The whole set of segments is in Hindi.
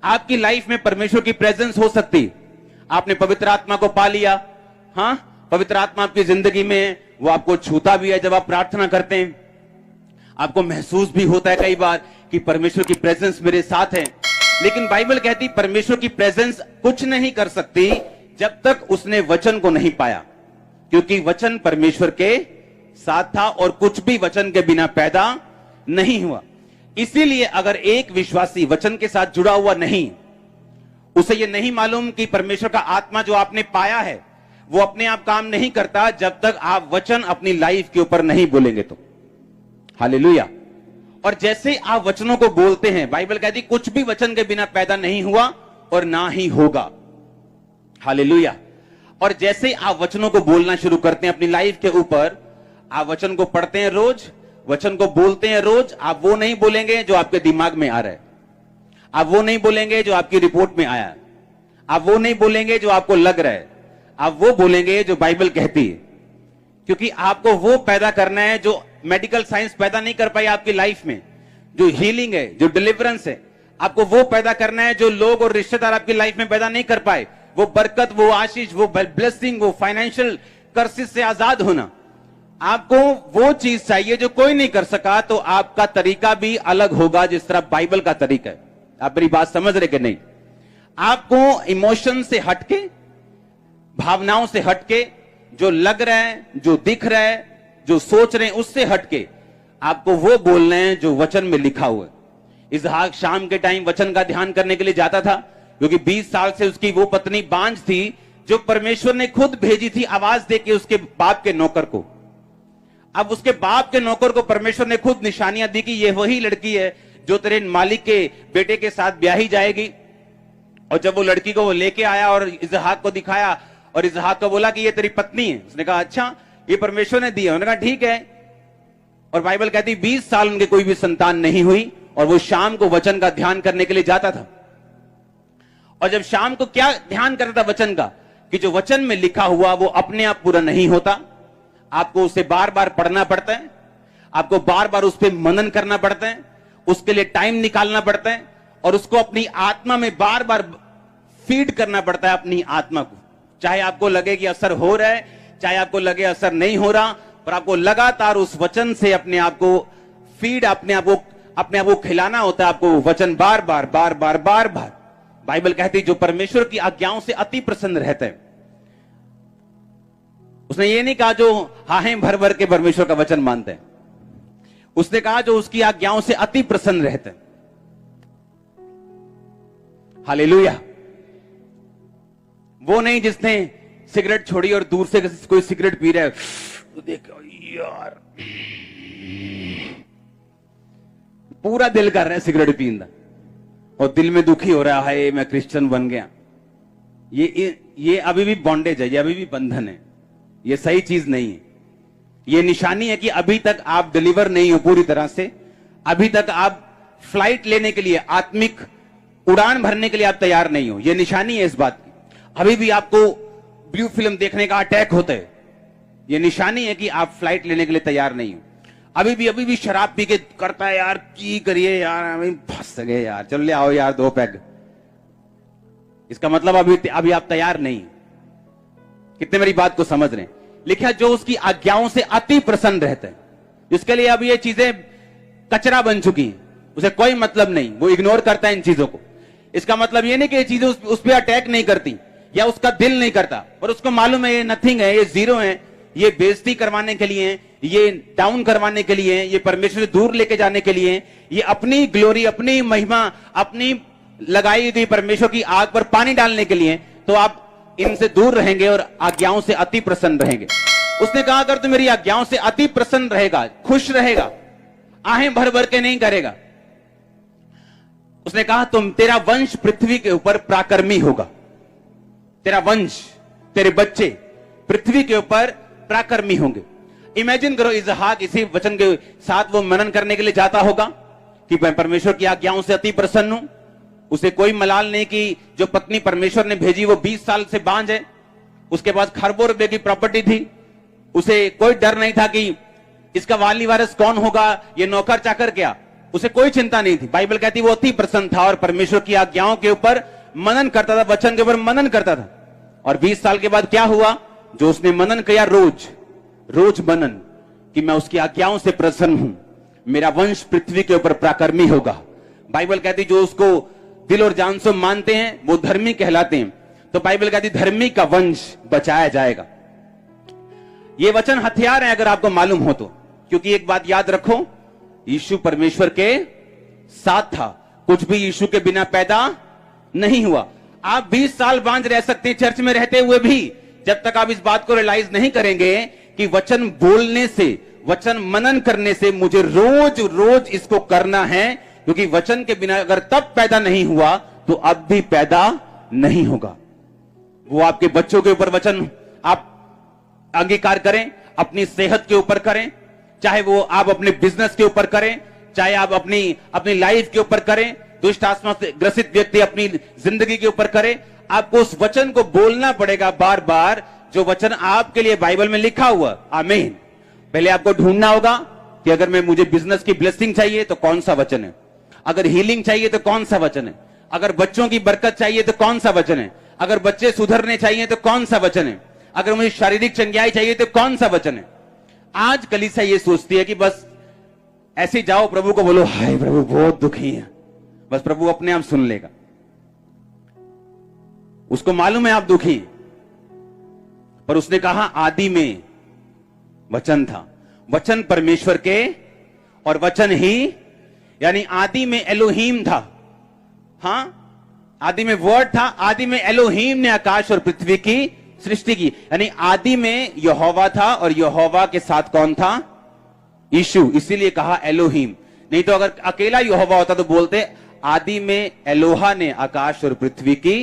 आपकी लाइफ में परमेश्वर की प्रेजेंस हो सकती। आपने पवित्र आत्मा को पा लिया, हाँ, पवित्र आत्मा आपकी जिंदगी में है, वो आपको छूता भी है जब आप प्रार्थना करते हैं। आपको महसूस भी होता है कई बार कि परमेश्वर की प्रेजेंस मेरे साथ है। लेकिन बाइबल कहती परमेश्वर की प्रेजेंस कुछ नहीं कर सकती जब तक उसने वचन को नहीं पाया, क्योंकि वचन परमेश्वर के साथ था और कुछ भी वचन के बिना पैदा नहीं हुआ। इसीलिए अगर एक विश्वासी वचन के साथ जुड़ा हुआ नहीं, उसे यह नहीं मालूम कि परमेश्वर का आत्मा जो आपने पाया है वो अपने आप काम नहीं करता जब तक आप वचन अपनी लाइफ के ऊपर नहीं बोलेंगे तो। हालेलुया। और जैसे आप वचनों को बोलते हैं, बाइबल कहती कुछ भी वचन के बिना पैदा नहीं हुआ और ना ही होगा। हालेलुया। और जैसे आप वचनों को बोलना शुरू करते हैं अपनी लाइफ के ऊपर, आप वचन को पढ़ते हैं रोज, वचन को बोलते हैं रोज, आप वो नहीं बोलेंगे जो आपके दिमाग में आ रहा है, आप वो नहीं बोलेंगे जो आपकी रिपोर्ट में आया है, आप वो नहीं बोलेंगे जो आपको लग रहा है, आप वो बोलेंगे जो बाइबल कहती है। क्योंकि आपको वो पैदा करना है जो मेडिकल साइंस पैदा नहीं कर पाई आपकी लाइफ में, जो हीलिंग है, जो डिलीवरेंस है, आपको वो पैदा करना है जो लोग और रिश्तेदार आपकी लाइफ में पैदा नहीं कर पाए। वो बरकत, वो आशीष, वो ब्लेसिंग, वो फाइनेंशियल कर्सेस से आजाद होना, आपको वो चीज चाहिए जो कोई नहीं कर सका। तो आपका तरीका भी अलग होगा जिस तरह बाइबल का तरीका है। आप मेरी बात समझ रहे कि नहीं? आपको इमोशन से हटके, भावनाओं से हटके, जो लग रहा है, जो दिख रहा है, जो सोच रहे हैं, उससे हटके आपको वो बोलना है जो वचन में लिखा हुआ है। इसहाक शाम के टाइम वचन का ध्यान करने के लिए जाता था, क्योंकि 20 साल से उसकी वो पत्नी बांझ थी जो परमेश्वर ने खुद भेजी थी आवाज देके उसके बाप के नौकर को। अब उसके बाप के नौकर को परमेश्वर ने खुद निशानियां दी कि ये वही लड़की है जो तेरे मालिक के बेटे के साथ ब्याही जाएगी। और जब वो लड़की को वो लेके आया और इसहाक को दिखाया और इसहाक को बोला कि ये तेरी पत्नी है, उसने कहा अच्छा, ये परमेश्वर ने दिया। उन्होंने कहा ठीक है। और बाइबल कहती 20 साल उनके कोई भी संतान नहीं हुई और वो शाम को वचन का ध्यान करने के लिए जाता था। और जब शाम को क्या ध्यान करता था वचन का, कि जो वचन में लिखा हुआ वो अपने आप पूरा नहीं होता, आपको उसे बार बार पढ़ना पड़ता है, आपको बार बार उस पर मनन करना पड़ता है, उसके लिए टाइम निकालना पड़ता है और उसको अपनी आत्मा में बार बार फीड करना पड़ता है अपनी आत्मा को। चाहे आपको लगे कि असर हो रहा है, चाहे आपको लगे असर नहीं हो रहा, पर आपको लगातार उस वचन से अपने आप को फीड, अपने आप को खिलाना होता है। आपको वचन बार बार बार बार बार बार। बाइबल कहती जो परमेश्वर की आज्ञाओं से अति प्रसन्न रहता है। उसने ये नहीं कहा जो हाहें भर भर के परमेश्वर का वचन मानते हैं, उसने कहा जो उसकी आज्ञाओं से अति प्रसन्न रहते हैं। हालेलुया। वो नहीं जिसने सिगरेट छोड़ी और दूर से कोई सिगरेट पी रहा है तो देखो यार पूरा दिल कर रहा है सिगरेट पीना और दिल में दुखी हो रहा है मैं क्रिश्चियन बन गया। ये अभी भी बॉन्डेज है, ये अभी भी बंधन है, ये सही चीज नहीं है। ये निशानी है कि अभी तक आप डिलीवर नहीं हो पूरी तरह से, अभी तक आप फ्लाइट लेने के लिए, आत्मिक उड़ान भरने के लिए आप तैयार नहीं हो। ये निशानी है इस बात की। अभी भी आपको ब्लू फिल्म देखने का अटैक होता है, ये निशानी है कि आप फ्लाइट लेने के लिए तैयार नहीं हो। अभी भी शराब पी के करता है यार, की करिए यार, हमें फंस गए यार, चल ले आओ यार 2 पैग। इसका मतलब अभी आप तैयार नहीं। कितने मेरी बात को समझ रहे हैं? लिखा जो उसकी आज्ञाओं से अति प्रसन्न रहता है, जिसके लिए अब ये चीजें कचरा बन चुकी हैं, उसे कोई मतलब नहीं, वो इग्नोर करता है इन चीजों को। इसका मतलब ये नहीं कि ये चीजें उस पर अटैक नहीं करती या उसका दिल नहीं करता, पर उसको मालूम है ये नथिंग है, ये जीरो है, ये बेइज्जती करवाने के लिए, ये डाउन करवाने के लिए, ये परमेश्वर से दूर लेके जाने के लिए, ये अपनी ग्लोरी, अपनी महिमा, अपनी लगाई गई परमेश्वर की आग पर पानी डालने के लिए। तो आप इनसे दूर रहेंगे और आज्ञाओं से अति प्रसन्न रहेंगे। उसने कहा अगर तू मेरी आज्ञाओं से अति प्रसन्न रहेगा, खुश रहेगा, आहें भर भर के नहीं करेगा, उसने कहा तेरा वंश पृथ्वी के ऊपर प्राकर्मी होगा। तेरा वंश, तेरे बच्चे पृथ्वी के ऊपर प्राकर्मी होंगे। इमेजिन करो इसहाक इसी वचन के साथ वो मनन करने के लिए जाता होगा कि मैं परमेश्वर की आज्ञाओं से अति प्रसन्न हूं। उसे कोई मलाल नहीं कि जो पत्नी परमेश्वर ने भेजी वो 20 साल से बांझ है, उसके पास खरबों रुपए की प्रॉपर्टी थी, उसे कोई डर नहीं था कि इसका वाली वारिस कौन होगा, ये नौकर चाकर क्या, उसे कोई चिंता नहीं थी। बाइबल कहती वो अति प्रसन्न था और परमेश्वर की आज्ञाओं के ऊपर मनन करता था, वचन के ऊपर मनन करता था। और 20 साल के बाद क्या हुआ? जो उसने मनन किया, रोज रोज मनन कि मैं उसकी आज्ञाओं से प्रसन्न हूं, मेरा वंश पृथ्वी के ऊपर प्राकर्मी होगा। बाइबल कहती जो उसको दिल और जान से मानते हैं वो धर्मी कहलाते हैं। तो बाइबल कहती धर्मी का वंश बचाया जाएगा। ये वचन हथियार है अगर आपको मालूम हो तो, क्योंकि एक बात याद रखो, यीशु परमेश्वर के साथ था, कुछ भी यीशु के बिना पैदा नहीं हुआ। आप 20 साल बांझ रह सकते हैं चर्च में रहते हुए भी, जब तक आप इस बात को रियलाइज नहीं करेंगे कि वचन बोलने से, वचन मनन करने से मुझे रोज रोज इसको करना है, क्योंकि वचन के बिना अगर तब पैदा नहीं हुआ तो अब भी पैदा नहीं होगा। वो आपके बच्चों के ऊपर वचन आप अंगीकार करें, अपनी सेहत के ऊपर करें, चाहे वो आप अपने बिजनेस के ऊपर करें, चाहे आप अपनी लाइफ के ऊपर करें, दुष्ट आत्मा से ग्रसित व्यक्ति अपनी जिंदगी के ऊपर करे, आपको उस वचन को बोलना पड़ेगा बार बार, जो वचन आपके लिए बाइबल में लिखा हुआ। आमीन। पहले आपको ढूंढना होगा कि अगर मुझे बिजनेस की ब्लेसिंग चाहिए तो कौन सा वचन है, अगर हीलिंग चाहिए तो कौन सा वचन है, अगर बच्चों की बरकत चाहिए तो कौन सा वचन है, अगर बच्चे सुधरने चाहिए तो कौन सा वचन है, अगर मुझे शारीरिक चंगाई चाहिए तो कौन सा वचन है। आज कलीसिया ये सोचती है कि बस ऐसे जाओ, प्रभु को बोलो, हाय प्रभु बहुत दुखी है, बस प्रभु अपने आप सुन लेगा। उसको मालूम है आप दुखी, पर उसने कहा आदि में वचन था, वचन परमेश्वर के, और वचन ही यानी आदि में एलोहीम था। हां, आदि में वर्ड था, आदि में एलोहीम ने आकाश और पृथ्वी की सृष्टि की। यानी आदि में यहोवा था और यहोवा के साथ कौन था? यीशु। इसीलिए कहा एलोहीम। नहीं तो अगर अकेला यहोवा होता तो बोलते आदि में एलोहा ने आकाश और पृथ्वी की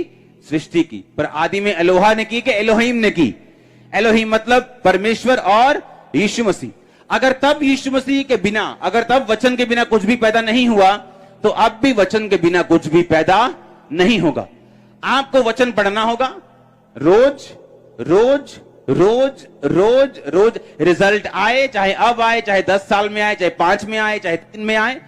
सृष्टि की। पर आदि में एलोहा ने की कि एलोहीम ने की? एलोहीम मतलब परमेश्वर और यीशु मसीह। अगर तब यीशु मसीह के बिना, अगर तब वचन के बिना कुछ भी पैदा नहीं हुआ, तो अब भी वचन के बिना कुछ भी पैदा नहीं होगा। आपको वचन पढ़ना होगा रोज रोज रोज रोज रोज। रिजल्ट आए, चाहे अब आए, चाहे 10 साल में आए, चाहे 5 में आए, चाहे 3 में आए,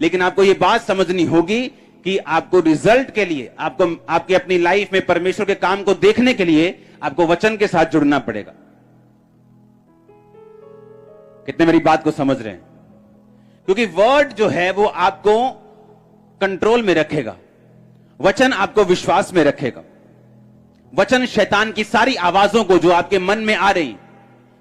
लेकिन आपको यह बात समझनी होगी कि आपको रिजल्ट के लिए, आपको आपकी अपनी लाइफ में परमेश्वर के काम को देखने के लिए आपको वचन के साथ जुड़ना पड़ेगा। कितने मेरी बात को समझ रहे हैं? क्योंकि वर्ड जो है वो आपको कंट्रोल में रखेगा, वचन आपको विश्वास में रखेगा। वचन शैतान की सारी आवाजों को जो आपके मन में आ रही,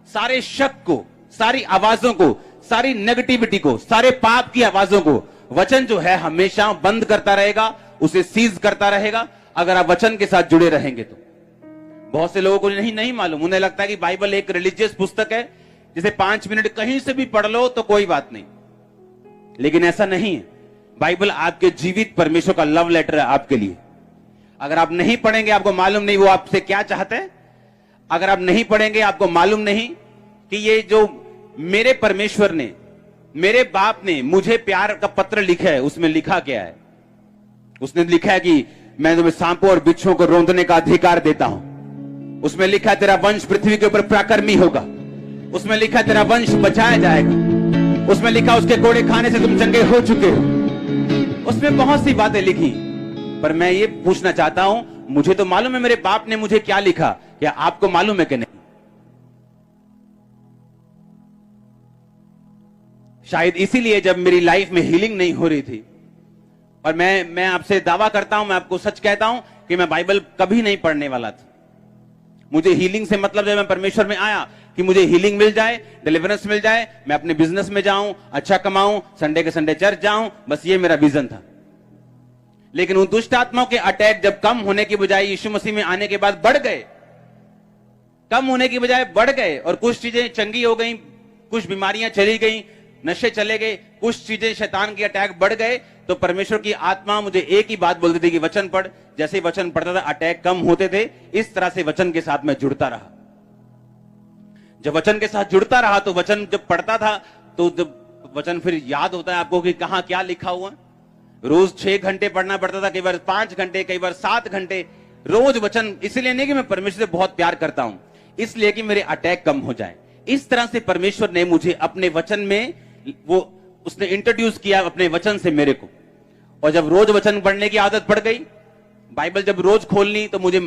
सारे शक को, सारी आवाजों को, सारी नेगेटिविटी को, सारे पाप की आवाजों को वचन जो है हमेशा बंद करता रहेगा, उसे सीज करता रहेगा, अगर आप वचन के साथ जुड़े रहेंगे तो। बहुत से लोगों को नहीं मालूम, उन्हें लगता है कि बाइबल एक रिलीजियस पुस्तक है, जिसे 5 मिनट कहीं से भी पढ़ लो तो कोई बात नहीं, लेकिन ऐसा नहीं है। बाइबल आपके जीवित परमेश्वर का लव लेटर है आपके लिए। अगर आप नहीं पढ़ेंगे, आपको मालूम नहीं वो आपसे क्या चाहते हैं। अगर आप नहीं पढ़ेंगे, आपको मालूम नहीं कि ये जो मेरे परमेश्वर ने, मेरे बाप ने मुझे प्यार का पत्र लिखा है, उसमें लिखा क्या है? उसने लिखा है कि मैं तुम्हें सांपों और बिच्छुओं को रौंदने का अधिकार देता हूं। उसमें लिखा है तेरा वंश पृथ्वी के ऊपर प्राकर्मी होगा। उसमें लिखा है तेरा वंश बचाया जाएगा। उसमें लिखा उसके कोड़े खाने से तुम चंगे हो चुके हो। उसमें बहुत सी बातें लिखी, पर मैं ये पूछना चाहता हूं, मुझे तो मालूम है मेरे बाप ने मुझे क्या लिखा, क्या आपको मालूम है कि नहीं? शायद इसीलिए जब मेरी लाइफ में हीलिंग नहीं हो रही थी, और मैं आपसे दावा करता हूं, मैं आपको सच कहता हूं कि मैं बाइबल कभी नहीं पढ़ने वाला था। मुझे हीलिंग से मतलब जब मैं परमेश्वर में आया कि मुझे हीलिंग मिल जाए, डिलीवरेंस मिल जाए, मैं अपने बिजनेस में जाऊं, अच्छा कमाऊं, संडे के संडे चर्च जाऊं, बस ये मेरा विजन था। लेकिन उन दुष्ट आत्माओं के अटैक जब कम होने की बजाय यीशु मसीह में आने के बाद बढ़ गए, कम होने की बजाय बढ़ गए, और कुछ चीजें चंगी हो गई, कुछ बीमारियां चली गई, नशे चले गए, कुछ चीजें शैतान के अटैक बढ़ गए, तो परमेश्वर की आत्मा मुझे एक ही बात बोलती थी कि वचन पढ़। जैसे ही वचन पढ़ता था अटैक कम होते थे। इस तरह से वचन के साथ मैं जुड़ता रहा। जब वचन के साथ जुड़ता रहा तो वचन जब पढ़ता था तो जब वचन फिर याद होता है आपको कि कहां क्या लिखा हुआ। रोज 6 घंटे पढ़ना पड़ता था, कई बार 5 घंटे, कई बार 7 घंटे रोज वचन। इसलिए नहीं कि मैं परमेश्वर से बहुत प्यार करता हूं, इसलिए कि मेरे अटैक कम हो जाए। इस तरह से परमेश्वर ने मुझे अपने वचन में वो उसने इंट्रोड्यूस किया अपने वचन से मेरे को। और जब रोज वचन पढ़ने की आदत पड़ गई, बाइबल जब रोज खोलनी, तो मुझे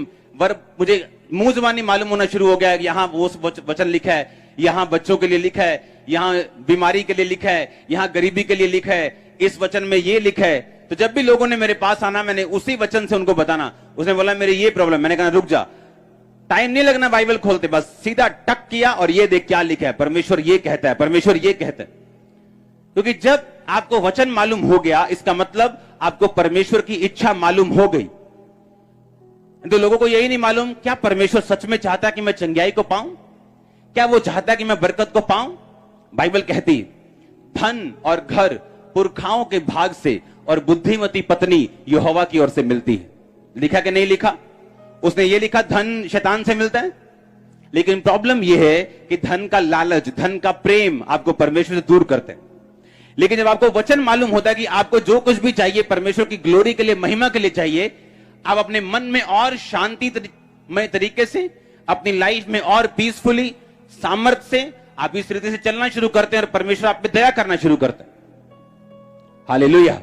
मुंह जुबानी मालूम होना शुरू हो गया। यहाँ वो वचन लिखा है, यहाँ बच्चों के लिए लिखा है, यहाँ बीमारी के लिए लिखा है, यहाँ गरीबी के लिए लिखा है, इस वचन में ये लिखा है। तो जब भी लोगों ने मेरे पास आना, मैंने उसी वचन से उनको बताना। उसने बोला मेरे ये प्रॉब्लम, मैंने कहा रुक जा, टाइम नहीं लगना बाइबल खोलते, बस सीधा टक किया और ये देख क्या लिखा है, परमेश्वर ये कहता है, परमेश्वर ये कहता है। क्योंकि जब आपको वचन मालूम हो गया, इसका मतलब आपको परमेश्वर की इच्छा मालूम हो गई। तो लोगों को यही नहीं मालूम, क्या परमेश्वर सच में चाहता कि मैं चंगाई को पाऊं? क्या वो चाहता कि मैं बरकत को पाऊं? बाइबल कहती धन और घर पुरखाओं के भाग से और बुद्धिमती पत्नी यहोवा की ओर से मिलती है। लिखा कि नहीं लिखा? उसने ये लिखा धन शैतान से मिलता है। लेकिन प्रॉब्लम यह है कि धन का लालच, धन का प्रेम आपको परमेश्वर से दूर करते हैं। लेकिन जब आपको वचन मालूम होता है कि आपको जो कुछ भी चाहिए परमेश्वर की ग्लोरी के लिए, महिमा के लिए चाहिए, आप अपने मन में और शांतिमय तरीके से, अपनी लाइफ में और पीसफुली, सामर्थ्य से आप इस तरीके से चलना शुरू करते हैं और परमेश्वर आप पे दया करना शुरू करते हैं। हालेलुया।